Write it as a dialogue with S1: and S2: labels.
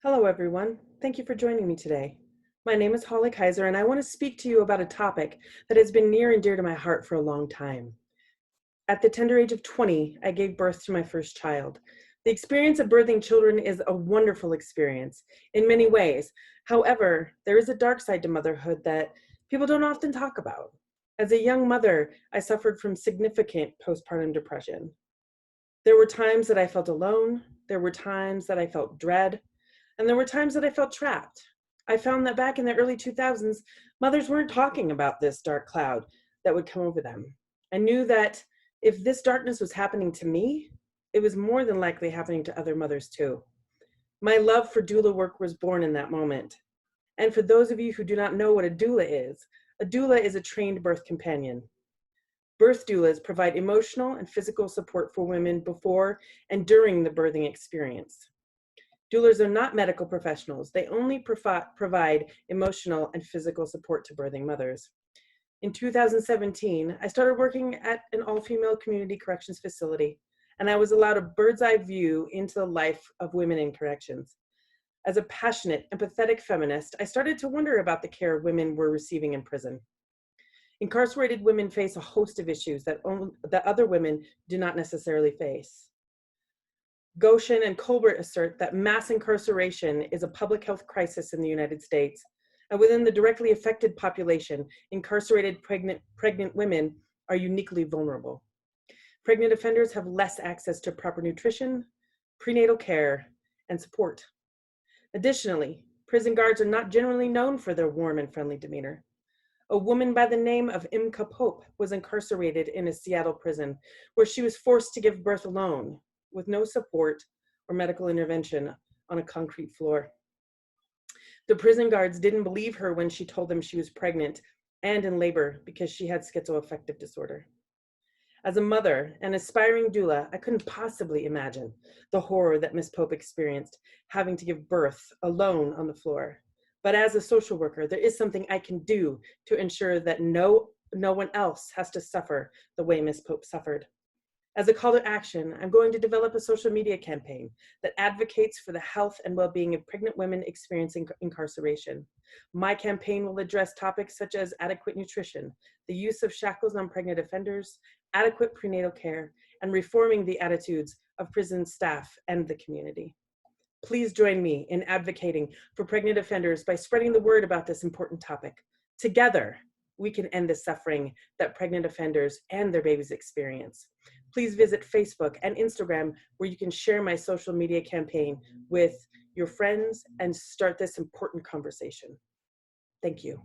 S1: Hello, everyone. Thank you for joining me today. My name is Holly Kaiser, and I want to speak to you about a topic that has been near and dear to my heart for a long time. At the tender age of 20, I gave birth to my first child. The experience of birthing children is a wonderful experience in many ways. However, there is a dark side to motherhood that people don't often talk about. As a young mother, I suffered from significant postpartum depression. There were times that I felt alone, there were times that I felt dread, and there were times that I felt trapped. I found that back in the early 2000s, mothers weren't talking about this dark cloud that would come over them. I knew that if this darkness was happening to me, it was more than likely happening to other mothers too. My love for doula work was born in that moment. And for those of you who do not know what a doula is a trained birth companion. Birth doulas provide emotional and physical support for women before and during the birthing experience. Doulas are not medical professionals. They only provide emotional and physical support to birthing mothers. In 2017, I started working at an all-female community corrections facility, and I was allowed a bird's eye view into the life of women in corrections. As a passionate, empathetic feminist, I started to wonder about the care women were receiving in prison. Incarcerated women face a host of issues that other women do not necessarily face. Goshen and Colbert assert that mass incarceration is a public health crisis in the United States, and within the directly affected population, incarcerated pregnant women are uniquely vulnerable. Pregnant offenders have less access to proper nutrition, prenatal care, and support. Additionally, prison guards are not generally known for their warm and friendly demeanor. A woman by the name of Imka Pope was incarcerated in a Seattle prison where she was forced to give birth alone, with no support or medical intervention on a concrete floor. The prison guards didn't believe her when she told them she was pregnant and in labor because she had schizoaffective disorder. As a mother and aspiring doula, I couldn't possibly imagine the horror that Miss Pope experienced having to give birth alone on the floor. But as a social worker, there is something I can do to ensure that no one else has to suffer the way Miss Pope suffered. As a call to action, I'm going to develop a social media campaign that advocates for the health and well-being of pregnant women experiencing incarceration. My campaign will address topics such as adequate nutrition, the use of shackles on pregnant offenders, adequate prenatal care, and reforming the attitudes of prison staff and the community. Please join me in advocating for pregnant offenders by spreading the word about this important topic. Together, we can end the suffering that pregnant offenders and their babies experience. Please visit Facebook and Instagram where you can share my social media campaign with your friends and start this important conversation. Thank you.